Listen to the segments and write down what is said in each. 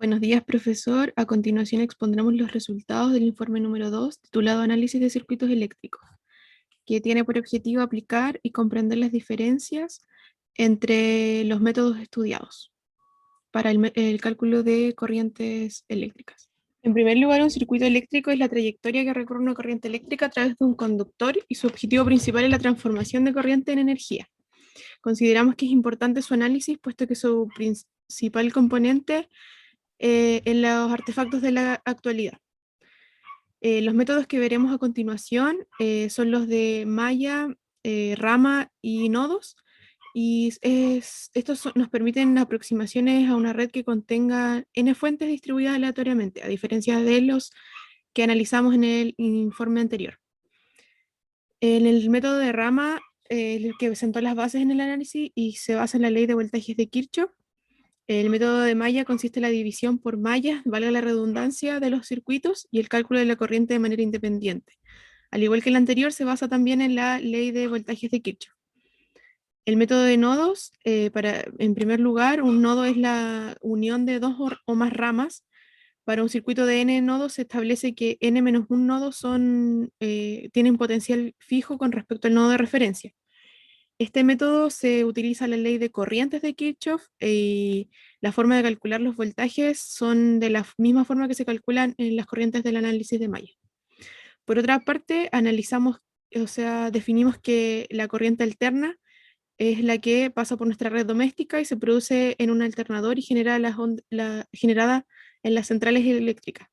Buenos días, profesor. A continuación expondremos los resultados del informe número 2, titulado Análisis de circuitos eléctricos, que tiene por objetivo aplicar y comprender las diferencias entre los métodos estudiados para el cálculo de corrientes eléctricas. En primer lugar, un circuito eléctrico es la trayectoria que recorre una corriente eléctrica a través de un conductor y su objetivo principal es la transformación de corriente en energía. Consideramos que es importante su análisis, puesto que su principal componente en los artefactos de la actualidad. Los métodos que veremos a continuación son los de malla, rama y nodos, y nos permiten aproximaciones a una red que contenga n fuentes distribuidas aleatoriamente, a diferencia de los que analizamos en el informe anterior. En el método de rama, el que sentó las bases en el análisis y se basa en la ley de voltajes de Kirchhoff. El método de malla consiste en la división por mallas, valga la redundancia, de los circuitos y el cálculo de la corriente de manera independiente. Al igual que el anterior, se basa también en la ley de voltajes de Kirchhoff. El método de nodos, en primer lugar, un nodo es la unión de dos o más ramas. Para un circuito de n nodos se establece que n menos un nodo tienen potencial fijo con respecto al nodo de referencia. Este método se utiliza la ley de corrientes de Kirchhoff y la forma de calcular los voltajes son de la misma forma que se calculan en las corrientes del análisis de malla. Por otra parte, definimos que la corriente alterna es la que pasa por nuestra red doméstica y se produce en un alternador y generada en las centrales eléctricas.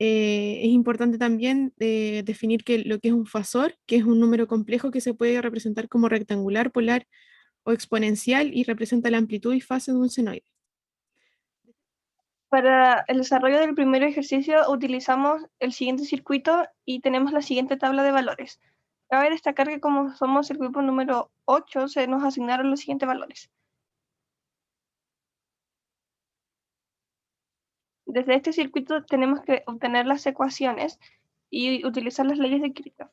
Es importante también definir lo que es un fasor, que es un número complejo que se puede representar como rectangular, polar o exponencial y representa la amplitud y fase de un senoide. Para el desarrollo del primer ejercicio utilizamos el siguiente circuito y tenemos la siguiente tabla de valores. Cabe destacar que como somos el grupo número 8, se nos asignaron los siguientes valores. Desde este circuito tenemos que obtener las ecuaciones y utilizar las leyes de Kirchhoff.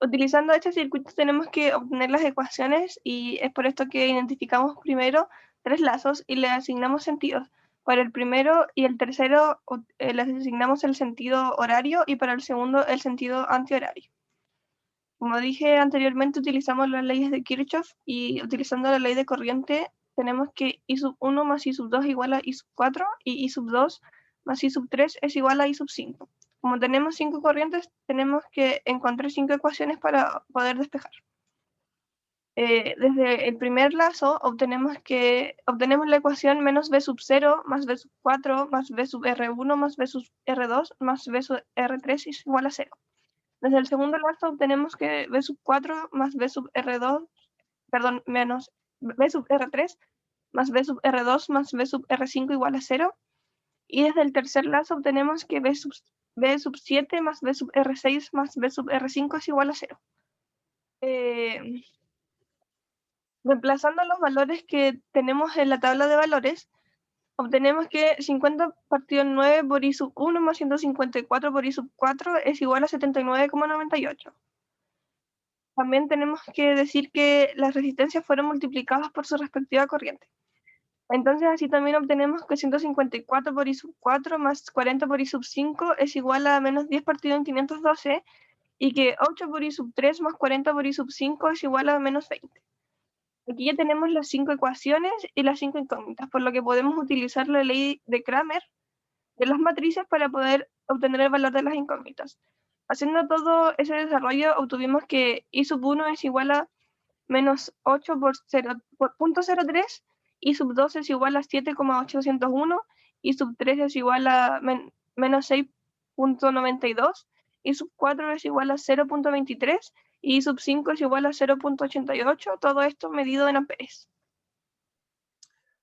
Utilizando este circuito tenemos que obtener las ecuaciones y es por esto que identificamos primero tres lazos y le asignamos sentidos. Para el primero y el tercero les asignamos el sentido horario y para el segundo el sentido antihorario. Como dije anteriormente, utilizamos las leyes de Kirchhoff y utilizando la ley de corriente tenemos que I sub 1 más I sub 2 igual a I sub 4 y I sub 2 más I sub 3 es igual a I sub 5. Como tenemos 5 corrientes, tenemos que encontrar 5 ecuaciones para poder despejar. Desde el primer lazo obtenemos la ecuación menos B sub 0 más B sub 4 más B sub R1 más B sub R2 más B sub R3 es igual a 0. Desde el segundo lazo obtenemos que B sub 4 más B sub R2, menos B sub R3 más B sub R2 más B sub R5 igual a 0. Y desde el tercer lazo obtenemos que B sub 7 más B sub R6 más B sub R5 es igual a 0. Reemplazando los valores que tenemos en la tabla de valores, obtenemos que 50 partido en 9 por I sub 1 más 154 por I sub 4 es igual a 79,98. También tenemos que decir que las resistencias fueron multiplicadas por su respectiva corriente. Entonces así también obtenemos que 154 por I sub 4 más 40 por I sub 5 es igual a menos 10 partido en 512 y que 8 por I sub 3 más 40 por I sub 5 es igual a menos 20. Aquí ya tenemos las 5 ecuaciones y las 5 incógnitas, por lo que podemos utilizar la ley de Kramer de las matrices para poder obtener el valor de las incógnitas. Haciendo todo ese desarrollo, obtuvimos que I sub 1 es igual a menos 8 por 0.03, I sub 2 es igual a 7,801, I sub 3 es igual a menos 6.92, I sub 4 es igual a 0.23 y I sub 5 es igual a 0.88, todo esto medido en amperes.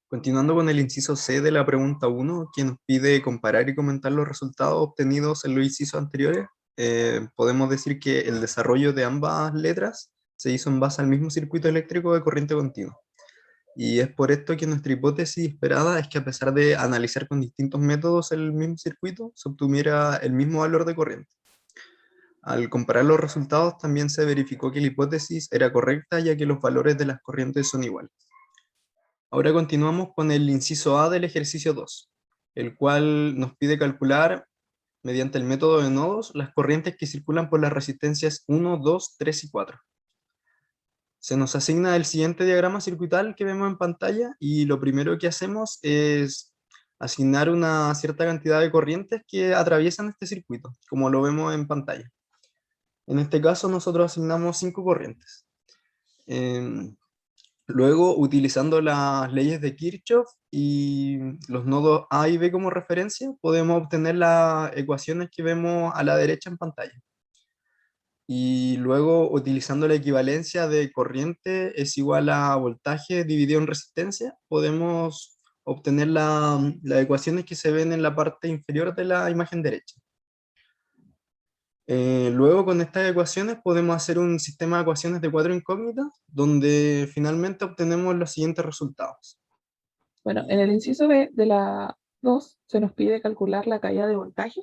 Continuando con el inciso C de la pregunta 1, que nos pide comparar y comentar los resultados obtenidos en los incisos anteriores, podemos decir que el desarrollo de ambas letras se hizo en base al mismo circuito eléctrico de corriente continua. Y es por esto que nuestra hipótesis esperada es que a pesar de analizar con distintos métodos el mismo circuito, se obtuviera el mismo valor de corriente. Al comparar los resultados también se verificó que la hipótesis era correcta ya que los valores de las corrientes son iguales. Ahora continuamos con el inciso A del ejercicio 2, el cual nos pide calcular, mediante el método de nodos, las corrientes que circulan por las resistencias 1, 2, 3 y 4. Se nos asigna el siguiente diagrama circuital que vemos en pantalla y lo primero que hacemos es asignar una cierta cantidad de corrientes que atraviesan este circuito, como lo vemos en pantalla. En este caso nosotros asignamos 5 corrientes. Luego, utilizando las leyes de Kirchhoff y los nodos A y B como referencia, podemos obtener las ecuaciones que vemos a la derecha en pantalla. Y luego, utilizando la equivalencia de corriente es igual a voltaje dividido en resistencia, podemos obtener las ecuaciones que se ven en la parte inferior de la imagen derecha. Luego, con estas ecuaciones podemos hacer un sistema de ecuaciones de 4 incógnitas, donde finalmente obtenemos los siguientes resultados. Bueno, en el inciso B de la 2 se nos pide calcular la caída de voltaje,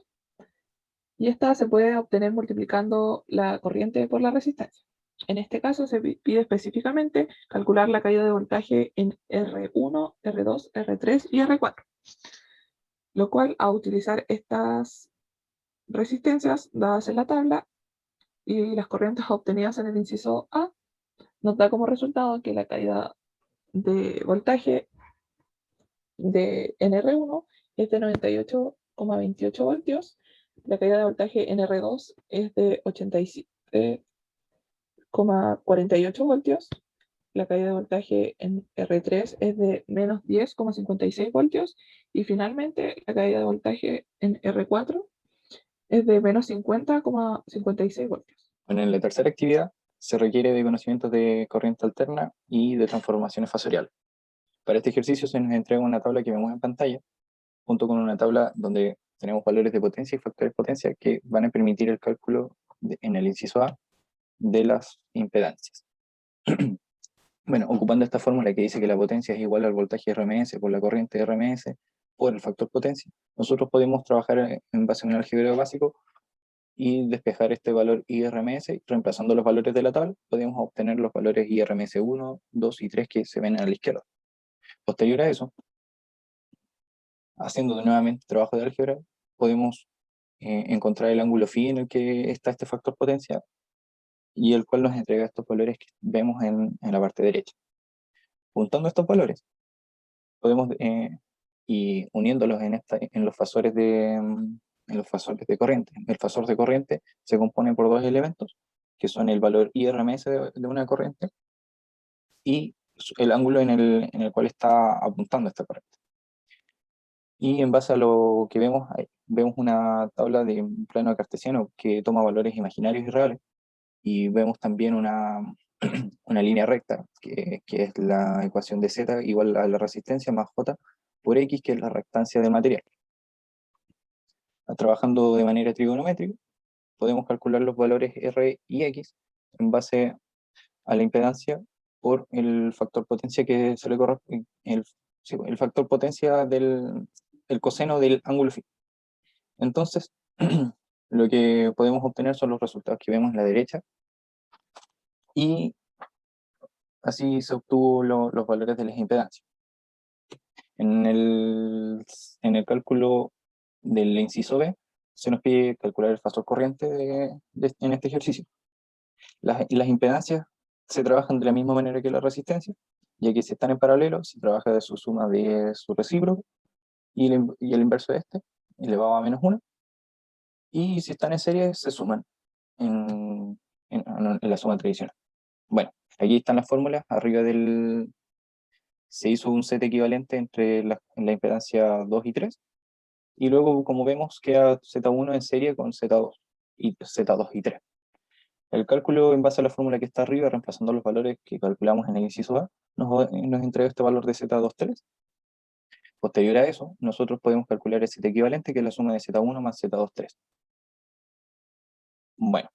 y esta se puede obtener multiplicando la corriente por la resistencia. En este caso se pide específicamente calcular la caída de voltaje en R1, R2, R3 y R4, lo cual, a utilizar estas resistencias dadas en la tabla y las corrientes obtenidas en el inciso A, nos da como resultado que la caída de voltaje en R1 es de 98,28 voltios, la caída de voltaje en R2 es de 87,48 voltios, la caída de voltaje en R3 es de menos 10,56 voltios, y finalmente la caída de voltaje en R4 es de menos 50,56 voltios. Bueno, en la tercera actividad se requiere de conocimientos de corriente alterna y de transformaciones fasoriales. Para este ejercicio se nos entrega una tabla que vemos en pantalla, junto con una tabla donde tenemos valores de potencia y factores de potencia que van a permitir el cálculo en el inciso A de las impedancias. Bueno, ocupando esta fórmula que dice que la potencia es igual al voltaje RMS por la corriente RMS por el factor potencia, nosotros podemos trabajar en base a un álgebra básico y despejar este valor IRMS, reemplazando los valores de la tabla, podemos obtener los valores IRMS 1, 2 y 3 que se ven a la izquierda. Posterior a eso, haciendo nuevamente trabajo de álgebra, podemos encontrar el ángulo phi en el que está este factor potencia, y el cual nos entrega estos valores que vemos en la parte derecha. Juntando estos valores, podemos, y uniéndolos en los fasores de corriente. El fasor de corriente se compone por dos elementos, que son el valor IRMS de una corriente y el ángulo en el cual está apuntando esta corriente. Y en base a lo que vemos, vemos una tabla de un plano cartesiano que toma valores imaginarios y reales, y vemos también una línea recta, que es la ecuación de Z igual a la resistencia más J por X, que es la reactancia del material. Trabajando de manera trigonométrica, podemos calcular los valores R y X en base a la impedancia por el factor potencia que se le corresponde, el factor potencia el coseno del ángulo phi. Entonces, lo que podemos obtener son los resultados que vemos en la derecha, y así se obtuvo los valores de las impedancias. En el cálculo del inciso B, se nos pide calcular el fasor corriente en este ejercicio. Las impedancias se trabajan de la misma manera que la resistencia, ya que si están en paralelo, se trabaja de su suma de su recíproco, y el inverso de este, elevado a menos 1, y si están en serie, se suman en la suma tradicional. Bueno, aquí están las fórmulas, arriba se hizo un set equivalente entre la impedancia 2 y 3, y luego, como vemos, queda Z1 en serie con Z2 y 3. El cálculo en base a la fórmula que está arriba, reemplazando los valores que calculamos en el inciso A, nos entrega este valor de Z23. Posterior a eso, nosotros podemos calcular el Z equivalente, que es la suma de Z1 más Z23. Bueno,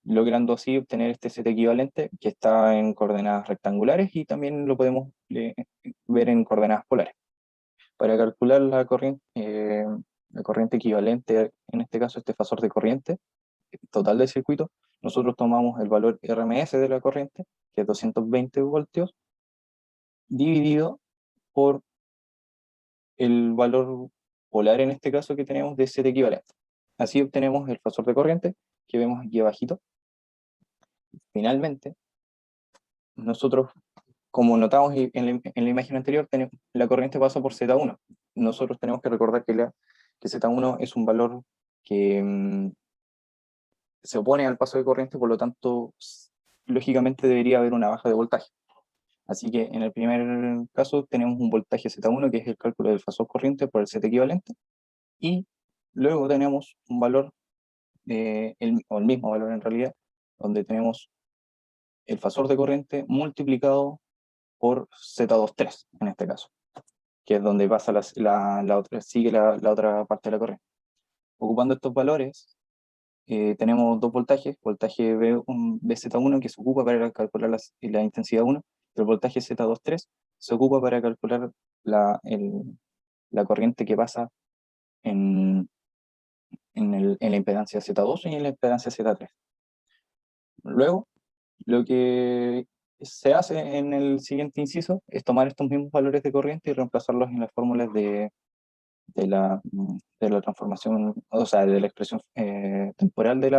logrando así obtener este Z equivalente, que está en coordenadas rectangulares, y también lo podemos ver en coordenadas polares. Para calcular la corriente equivalente, en este caso este fasor de corriente total del circuito, nosotros tomamos el valor RMS de la corriente, que es 220 voltios, dividido por el valor polar, en este caso, que tenemos de Z equivalente. Así obtenemos el fasor de corriente, que vemos aquí abajito. Finalmente, nosotros, como notamos en la imagen anterior, la corriente pasa por Z1. Nosotros tenemos que recordar que Z1 es un valor que se opone al paso de corriente, por lo tanto, lógicamente debería haber una baja de voltaje. Así que en el primer caso tenemos un voltaje Z1, que es el cálculo del fasor corriente por el Z equivalente, y luego tenemos un valor, o el mismo valor en realidad, donde tenemos el fasor de corriente multiplicado por Z23, en este caso, que es donde pasa sigue la otra parte de la corriente. Ocupando estos valores, tenemos dos voltajes, voltaje BZ1, que se ocupa para calcular la intensidad 1, y el voltaje Z23 se ocupa para calcular la corriente que pasa en la impedancia Z2 y en la impedancia Z3. Luego, lo que se hace en el siguiente inciso es tomar estos mismos valores de corriente y reemplazarlos en las fórmulas de la transformación, o sea, de la expresión temporal de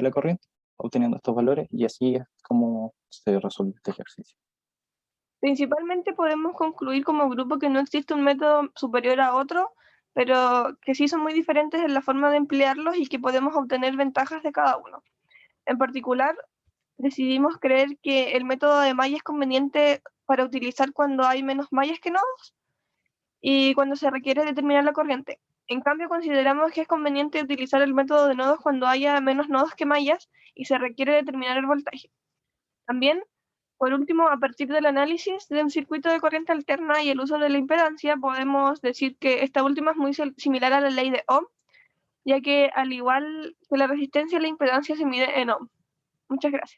la corriente, obteniendo estos valores, y así es como se resuelve este ejercicio. Principalmente podemos concluir como grupo que no existe un método superior a otro, pero que sí son muy diferentes en la forma de emplearlos y que podemos obtener ventajas de cada uno. En particular, decidimos creer que el método de malla es conveniente para utilizar cuando hay menos mallas que nodos y cuando se requiere determinar la corriente. En cambio, consideramos que es conveniente utilizar el método de nodos cuando haya menos nodos que mallas y se requiere determinar el voltaje. También, por último, a partir del análisis de un circuito de corriente alterna y el uso de la impedancia, podemos decir que esta última es muy similar a la ley de Ohm, ya que al igual que la resistencia, la impedancia se mide en Ohm. Muchas gracias.